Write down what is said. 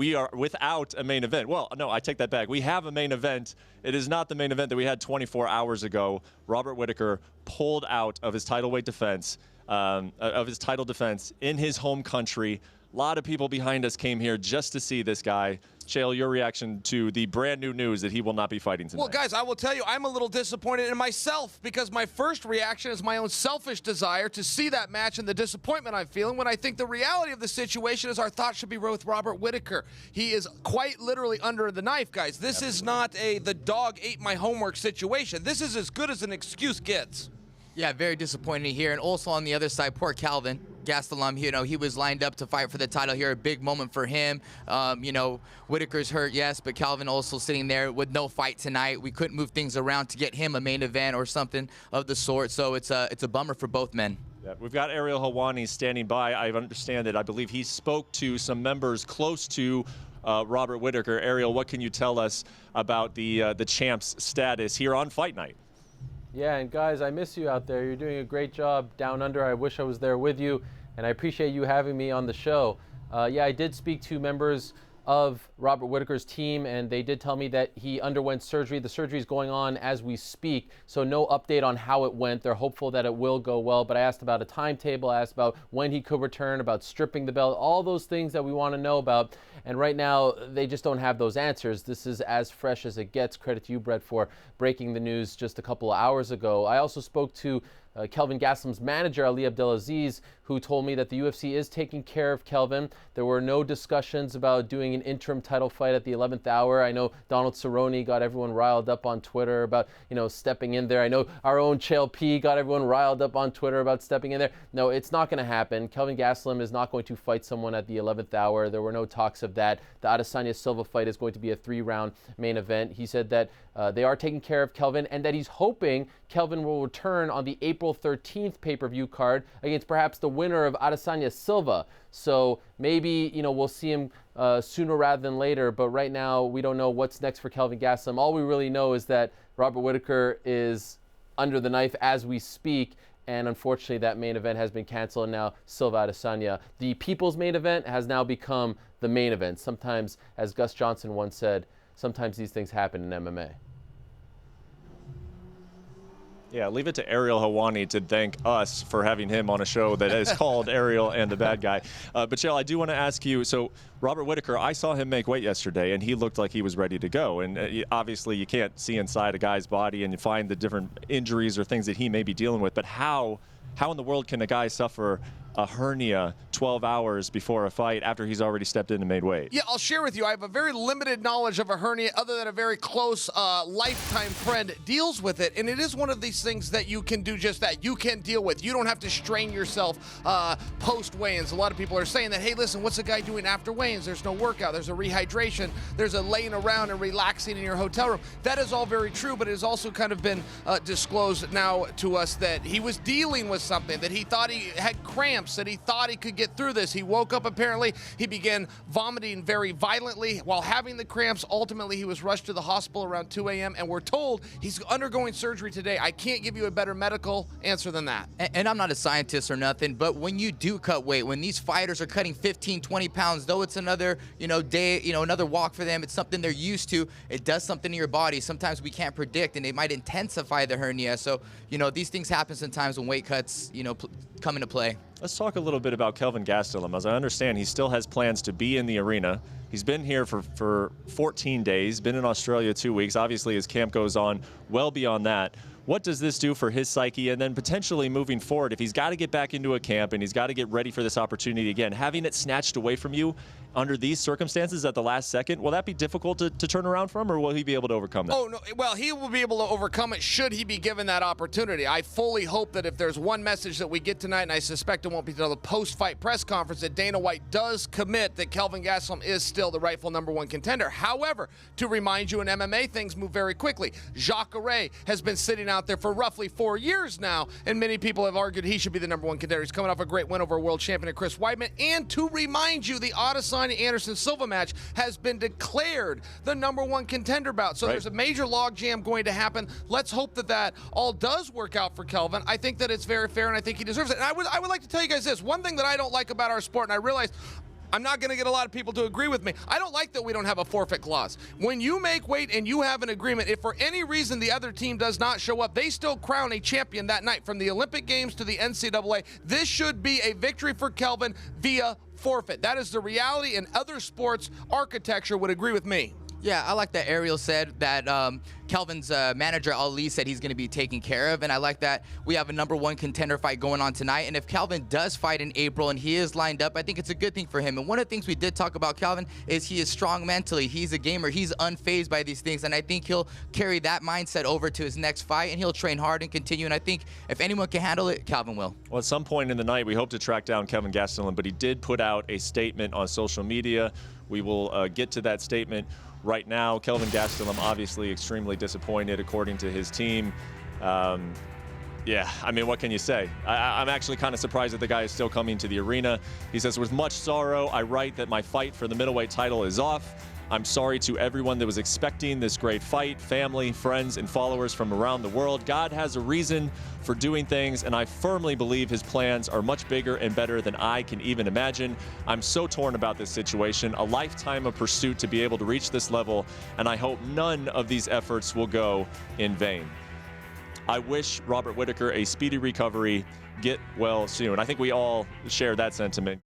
we are without a main event. Well, no, I take that back. We have a main event. It is not the main event that we had 24 hours ago. Robert Whittaker pulled out of his title weight defense, in his home country. A lot of people behind us came here just to see this guy. Chael, your reaction to the brand new news that he will not be fighting tonight? Well, guys, I will tell you, I'm a little disappointed in myself because my first reaction is my own selfish desire to see that match and the disappointment I'm feeling when I think the reality of the situation is our thoughts should be with Robert Whittaker. He is quite literally under the knife, guys. This is not the dog ate my homework situation. This is as good as an excuse gets. Yeah, very disappointing here. And also on the other side, poor Kelvin Gastelum, he was lined up to fight for the title here. A big moment for him. Whittaker's hurt, yes, but Kelvin also sitting there with no fight tonight. We couldn't move things around to get him a main event or something of the sort. So it's a bummer for both men. Yeah, we've got Ariel Helwani standing by. I understand that I believe he spoke to some members close to Robert Whittaker. Ariel, what can you tell us about the champ's status here on Fight Night? Yeah, and guys, I miss you out there. You're doing a great job down under. I wish I was there with you, and I appreciate you having me on the show. Yeah, I did speak to members of Robert Whittaker's team, and they did tell me that he underwent surgery. The surgery is going on as we speak, so no update on how it went. They're hopeful that it will go well, but I asked about a timetable, I asked about when he could return, about stripping the belt, all those things that we want to know about. And right now, they just don't have those answers. This is as fresh as it gets. Credit to you, Brett, for breaking the news just a couple of hours ago. I also spoke to Kelvin Gastelum's manager, Ali Abdelaziz, who told me that the UFC is taking care of Kelvin. There were no discussions about doing an interim title fight at the 11th hour. I know Donald Cerrone got everyone riled up on Twitter about, stepping in there. I know our own Chael P got everyone riled up on Twitter about stepping in there. No, it's not going to happen. Kelvin Gastelum is not going to fight someone at the 11th hour. There were no talks of that. The Adesanya Silva fight is going to be a 3-round main event. He said that they are taking care of Kelvin and that he's hoping Kelvin will return on the April 13th pay-per-view card against perhaps the winner of Adesanya Silva. So maybe, we'll see him sooner rather than later, but right now we don't know what's next for Kelvin Gastelum. All we really know is that Robert Whittaker is under the knife as we speak, and unfortunately that main event has been canceled. Now Silva Adesanya, the people's main event, has now become the main event. Sometimes, as Gus Johnson once said, sometimes these things happen in MMA. Yeah, leave it to Ariel Helwani to thank us for having him on a show that is called Ariel and the Bad Guy. But, Chael, I do want to ask you, so Robert Whittaker, I saw him make weight yesterday, and he looked like he was ready to go. And obviously you can't see inside a guy's body and you find the different injuries or things that he may be dealing with. But how in the world can a guy suffer a hernia 12 hours before a fight after he's already stepped in and made weight? Yeah, I'll share with you. I have a very limited knowledge of a hernia other than a very close lifetime friend deals with it. And it is one of these things that you can do just that. You can deal with. You don't have to strain yourself post weigh-ins. A lot of people are saying that, hey, listen, what's a guy doing after weigh-ins? There's no workout. There's a rehydration. There's a laying around and relaxing in your hotel room. That is all very true, but it has also kind of been disclosed now to us that he was dealing with something, that he thought he had cramps, that he thought he could get through this. He woke up, apparently, he began vomiting very violently while having the cramps. Ultimately, he was rushed to the hospital around 2 a.m., and we're told he's undergoing surgery today. I can't give you a better medical answer than that. And I'm not a scientist or nothing, but when you do cut weight, when these fighters are cutting 15, 20 pounds, though it's another, day, another walk for them, it's something they're used to, it does something to your body. Sometimes we can't predict, and it might intensify the hernia. So, these things happen sometimes when weight cuts, come into play. Let's talk a little bit about Kelvin Gastelum. As I understand, he still has plans to be in the arena. He's been here for 14 days, been in Australia 2 weeks. Obviously, his camp goes on well beyond that. What does this do for his psyche? And then potentially moving forward, if he's got to get back into a camp and he's got to get ready for this opportunity again, having it snatched away from you under these circumstances at the last second, will that be difficult to turn around from, or will he be able to overcome that? Oh, no. Well, he will be able to overcome it should he be given that opportunity. I fully hope that if there's one message that we get tonight, and I suspect it won't be until the post-fight press conference, that Dana White does commit that Kelvin Gastelum is still the rightful #1 contender. However, to remind you, in MMA, things move very quickly. Jacare has been sitting out there for roughly 4 years now, and many people have argued he should be the #1 contender. He's coming off a great win over world champion Chris Weidman. And to remind you, the Adesanya Anderson Silva match has been declared the #1 contender bout. So There's a major logjam going to happen. Let's hope that all does work out for Kelvin. I think that it's very fair, and I think he deserves it. And I would like to tell you guys this. One thing that I don't like about our sport, and I realize I'm not going to get a lot of people to agree with me. I don't like that we don't have a forfeit clause. When you make weight and you have an agreement, if for any reason the other team does not show up, they still crown a champion that night. From the Olympic Games to the NCAA, this should be a victory for Kelvin via forfeit. That is the reality, and other sports architecture would agree with me. Yeah, I like that Ariel said that Kelvin's manager, Ali, said he's going to be taken care of. And I like that we have a #1 contender fight going on tonight. And if Kelvin does fight in April and he is lined up, I think it's a good thing for him. And one of the things we did talk about Kelvin is he is strong mentally. He's a gamer. He's unfazed by these things. And I think he'll carry that mindset over to his next fight, and he'll train hard and continue. And I think if anyone can handle it, Kelvin will. Well, at some point in the night, we hope to track down Kelvin Gastelum, but he did put out a statement on social media. We will get to that statement right now. Kelvin Gastelum obviously extremely disappointed, according to his team. Yeah, I mean, what can you say? I'm actually kind of surprised that the guy is still coming to the arena. He says, with much sorrow, I write that my fight for the middleweight title is off. I'm sorry to everyone that was expecting this great fight, family, friends, and followers from around the world. God has a reason for doing things, and I firmly believe his plans are much bigger and better than I can even imagine. I'm so torn about this situation, a lifetime of pursuit to be able to reach this level, and I hope none of these efforts will go in vain. I wish Robert Whittaker a speedy recovery. Get well soon. I think we all share that sentiment.